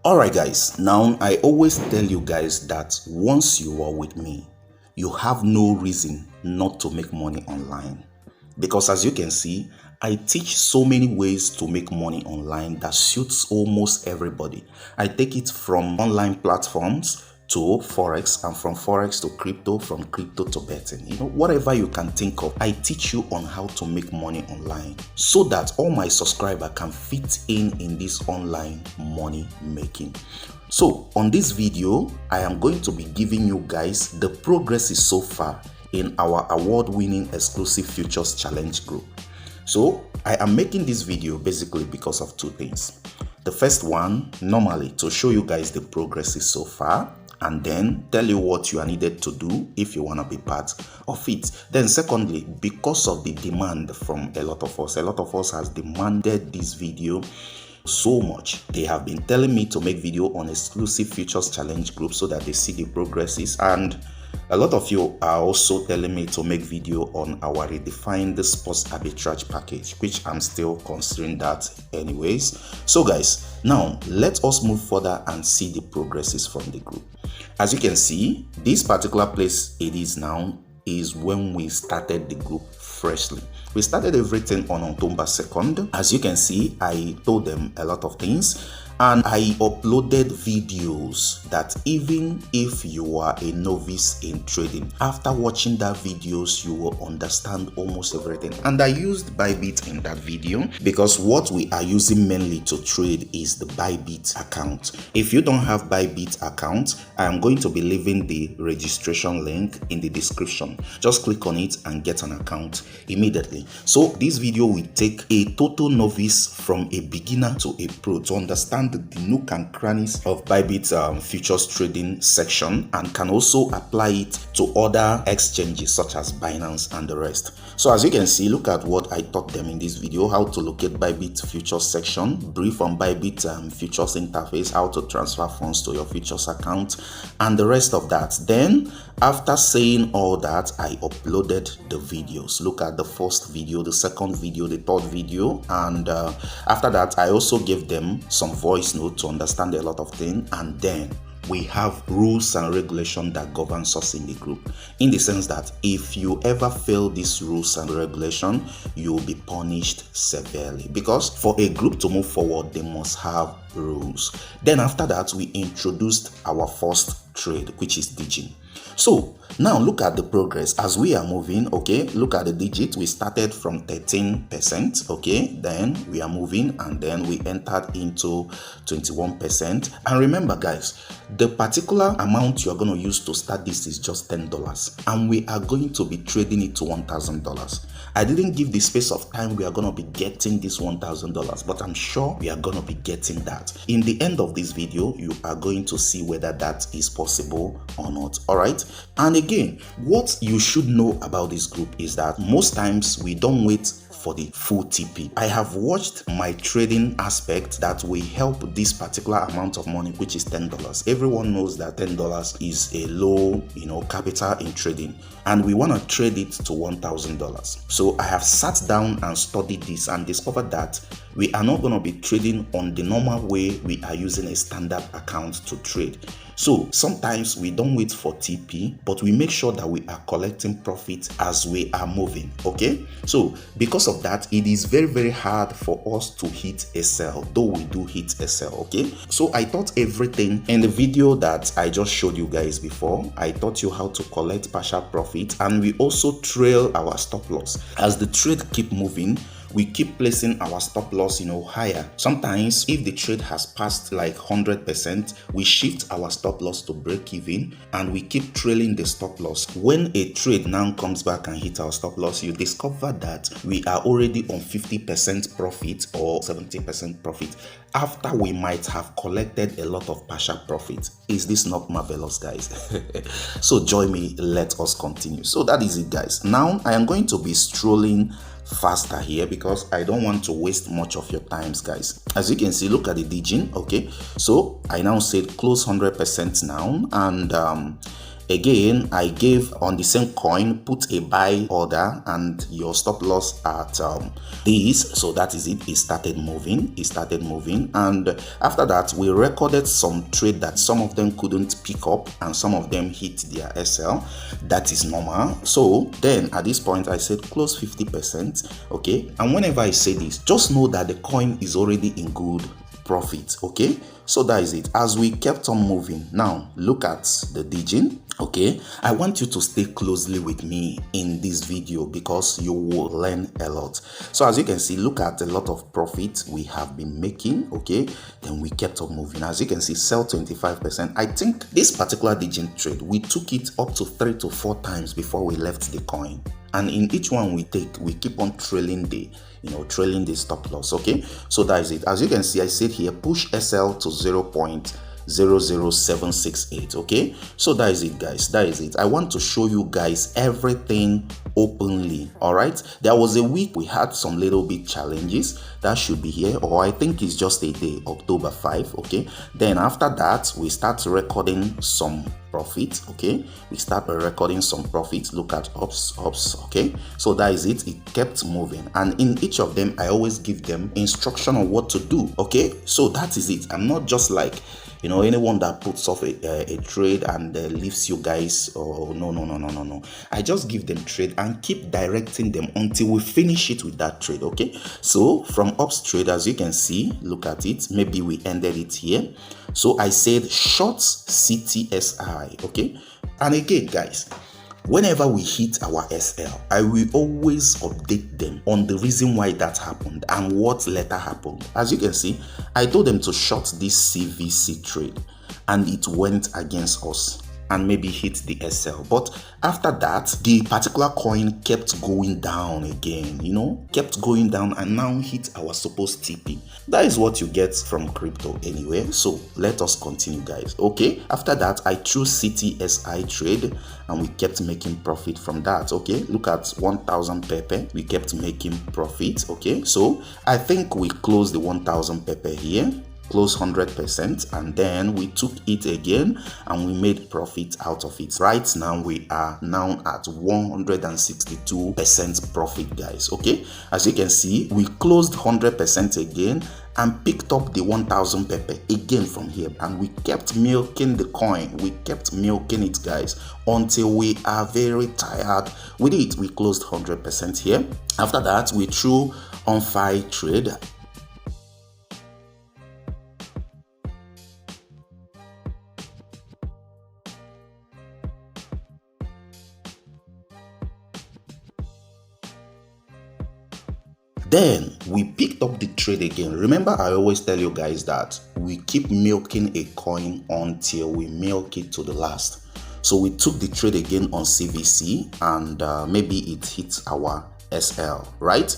Alright guys, now I always tell you guys that once you are with me, you have no reason not to make money online. Because as you can see, I teach so many ways to make money online that suits almost everybody. I take it from online platforms to forex, and from forex to crypto, from crypto to betting. Whatever you can think of, I teach you on how to make money online so that all my subscribers can fit in this online money making. So on this video, I am going to be giving you guys the progress so far in our award-winning exclusive futures challenge group. So I am making this video basically because of two things. The first one, normally to show you guys the progress so far, and then tell you what you are needed to do if you want to be part of it. Then secondly, because of the demand from a lot of us has demanded this video so much. They have been telling me to make video on exclusive futures challenge group so that they see the progresses, and a lot of you are also telling me to make video on our redefined sports arbitrage package, which I'm still considering that anyways. So guys, now let us move further and see the progresses from the group. As you can see, this particular place it is now is when we started the group freshly. We started everything on October 2nd. As you can see, I told them a lot of things, and I uploaded videos that even if you are a novice in trading, after watching that videos, you will understand almost everything. And I used Bybit in that video because what we are using mainly to trade is the Bybit account. If you don't have Bybit account, I am going to be leaving the registration link in the description. Just click on it and get an account immediately. So this video will take a total novice from a beginner to a pro to understand the nook and crannies of Bybit futures trading section, and can also apply it to other exchanges such as Binance and the rest. So as you can see, look at what I taught them in this video: how to locate Bybit futures section, brief on Bybit futures interface, how to transfer funds to your futures account, and the rest of that. Then after saying all that, I uploaded the videos. Look at the first video, the second video, the third video, and after that I also gave them some voice note to understand a lot of things. And then we have rules and regulations that governs us in the group, in the sense that if you ever fail these rules and regulation, you will be punished severely, because for a group to move forward, they must have rules. Then after that, we introduced our first trade, which is DG. So now look at the progress as we are moving. Okay, look at the digit. We started from 13%. Okay, then we are moving, and then we entered into 21%. And remember guys, the particular amount you are going to use to start this is just $10, and we are going to be trading it to $1,000. I didn't give the space of time we are going to be getting this $1,000, but I'm sure we are going to be getting that. In the end of this video, you are going to see whether that is possible or not. All right. And again, what you should know about this group is that most times we don't wait for the full TP. I have watched my trading aspect that will help this particular amount of money, which is $10. Everyone knows that $10 is a low, capital in trading, and we want to trade it to $1,000. So I have sat down and studied this and discovered that we are not going to be trading on the normal way we are using a standard account to trade. So sometimes we don't wait for TP, but we make sure that we are collecting profit as we are moving. Okay, so because of that, it is very, very hard for us to hit a sell, though we do hit a sell. Okay, so I taught everything in the video that I just showed you guys before. I taught you how to collect partial profit, and we also trail our stop loss. As the trade keep moving, we keep placing our stop loss higher. Sometimes if the trade has passed like 100%, we shift our stop loss to break even, and we keep trailing the stop loss. When a trade now comes back and hit our stop loss, you discover that we are already on 50% profit or 70% profit after we might have collected a lot of partial profit. Is this not marvelous, guys? So join me, let us continue. So that is it, guys. Now I am going to be strolling faster here because I don't want to waste much of your times, guys. As you can see, look at the DG. Okay, so I now said close 100% now, and Again, I gave on the same coin, put a buy order and your stop loss at this. So that is it. It started moving. And after that, we recorded some trade that some of them couldn't pick up and some of them hit their SL. That is normal. So then at this point, I said close 50%. Okay. And whenever I say this, just know that the coin is already in good profit. Okay, so that is it. As we kept on moving, now look at the digit. Okay, I want you to stay closely with me in this video because you will learn a lot. So as you can see, look at a lot of profit we have been making. Okay, then we kept on moving. As you can see, sell 25%. I think this particular digit trade, we took it up to 3 to 4 times before we left the coin. And in each one we take, we keep on trailing the stop loss. Okay, so that is it. As you can see, I said here push SL to 0.00768. okay, so that is it, guys. That is it. I want to show you guys everything openly. All right, there was a week we had some little bit challenges. That should be here, or I think it's just a day, October 5. Okay, then after that we start recording some profit. Okay, we start recording some profits. Look at ups. Okay, so that is it. It kept moving, and in each of them I always give them instruction on what to do. Okay, so that is it. I'm not just like anyone that puts off a trade and leaves you guys. Oh, no. I just give them trade and keep directing them until we finish it with that trade. Okay, so from ups trade, as you can see, look at it. Maybe we ended it here. So I said short CTSI. Okay, and again, guys, whenever we hit our SL, I will always update them on the reason why that happened and what later happened. As you can see, I told them to short this CVC trade and it went against us and maybe hit the SL. But after that, the particular coin kept going down again, kept going down and now hit our supposed TP. That is what you get from crypto anyway. So let us continue, guys. Okay, after that, I chose CTSI trade and we kept making profit from that. Okay, look at 1,000 Pepe. We kept making profit. Okay, so I think we closed the 1,000 Pepe here, close 100%, and then we took it again and we made profit out of it. Right now we are now at 162% profit, guys. Okay, as you can see, we closed 100% again and picked up the 1,000 Pepe again from here, and we kept milking the coin. We kept milking it, guys, until we are very tired with it. We closed 100% here. After that, we threw on 5 trade. Then we picked up the trade again. Remember, I always tell you guys that we keep milking a coin until we milk it to the last. So we took the trade again on CVC and maybe it hits our SL, right?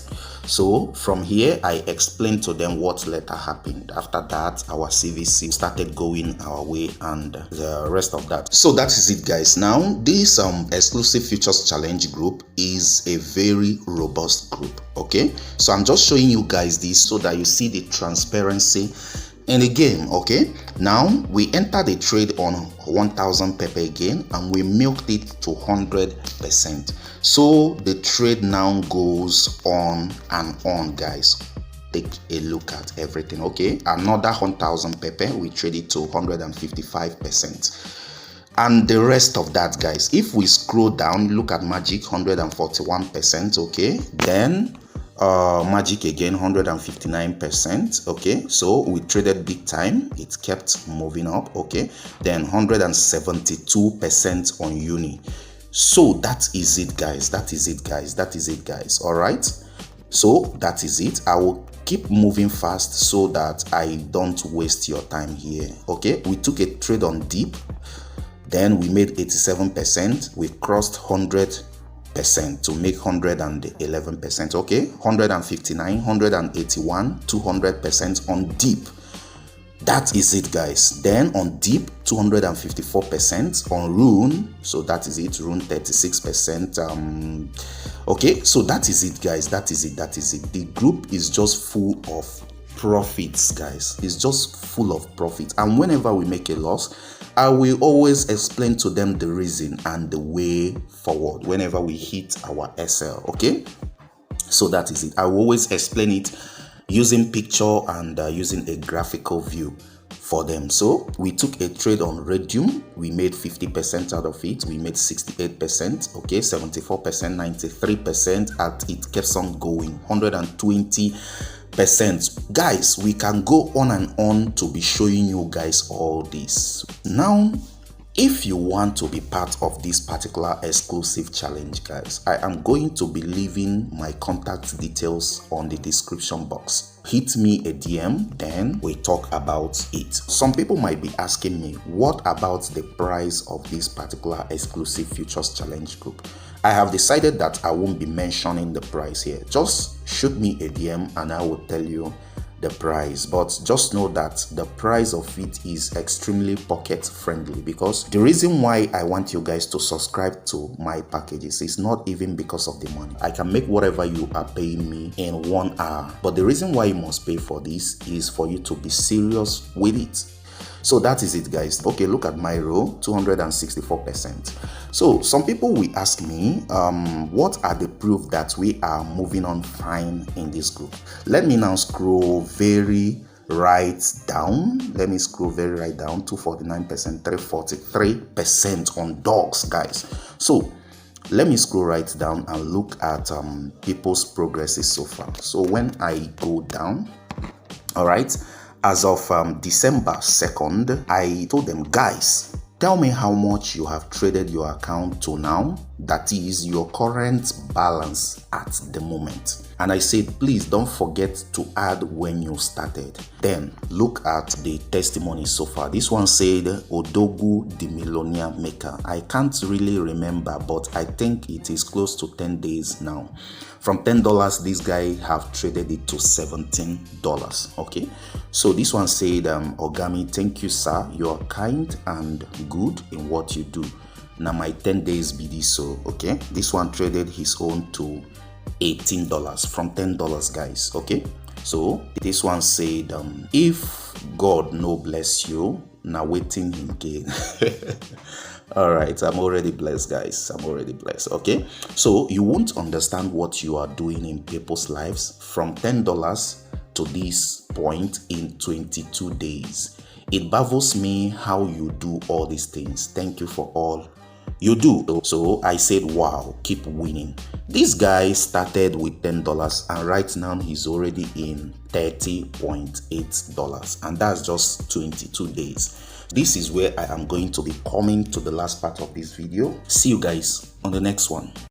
So from here, I explained to them what later happened. After that, our CVC started going our way and the rest of that. So that is it, guys. Now, this exclusive futures challenge group is a very robust group. Okay, so I'm just showing you guys this so that you see the transparency in the game. Okay, now we entered the trade on 1,000 Pepe again and we milked it to 100%. So the trade now goes on and on, guys. Take a look at everything. Okay, another 1,000 Pepe, we traded to 155%. And the rest of that, guys, if we scroll down, look at Magic, 141%. Okay, then Magic again, 159%. Okay, so we traded big time. It kept moving up. Okay, then 172% on Uni. So that is it, guys. That is it, guys. All right, so that is it. I will keep moving fast so that I don't waste your time here. Okay, we took a trade on deep, then we made 87%. We crossed 100% to make 111%. Okay, 159, 181, 200% on deep. That is it, guys. Then on deep, 254% on Rune. So that is it. Rune 36%. Okay, so that is it, guys. That is it. The group is just full of profits, guys. It's just full of profit. And whenever we make a loss, I will always explain to them the reason and the way forward whenever we hit our SL. Okay, so that is it. I will always explain it using picture and using a graphical view for them. So we took a trade on radium. We made 50% out of it. We made 68%, okay, 74%, 93%, and it keeps on going, 120%. Guys, we can go on and on to be showing you guys all this. Now, if you want to be part of this particular exclusive challenge, guys, I am going to be leaving my contact details on the description box. Hit me a DM, then we talk about it. Some people might be asking me, what about the price of this particular exclusive futures challenge group? I have decided that I won't be mentioning the price here. Just shoot me a DM and I will tell you the price, but just know that the price of it is extremely pocket friendly, because the reason why I want you guys to subscribe to my packages is not even because of the money. I can make whatever you are paying me in 1 hour, but the reason why you must pay for this is for you to be serious with it. So that is it, guys. Okay, look at my row, 264%. So some people will ask me, what are the proof that we are moving on fine in this group? Let me now scroll very right down. Let me scroll very right down, 249%, 343% on dogs, guys. So let me scroll right down and look at people's progresses so far. So when I go down, all right, as of December 2nd, I told them, guys, tell me how much you have traded your account to now. That is your current balance at the moment. And I said, please don't forget to add when you started. Then look at the testimonies so far. This one said, Odogu the Millionaire Maker. I can't really remember, but I think it is close to 10 days now. From $10, this guy have traded it to $17. Okay, so this one said, Ogami, thank you, sir. You are kind and good in what you do. Now my 10 days be this. So okay, this one traded his own to $18 from $10, guys. Okay, so this one said, if God no bless you, now waiting him again. All right, I'm already blessed, guys. I'm already blessed. Okay, so you won't understand what you are doing in people's lives from $10 to this point in 22 days. It baffles me how you do all these things. Thank you for all you do. So I said, wow, keep winning. This guy started with $10 and right now he's already in $30.8, and that's just 22 days. This is where I am going to be coming to the last part of this video. See you guys on the next one.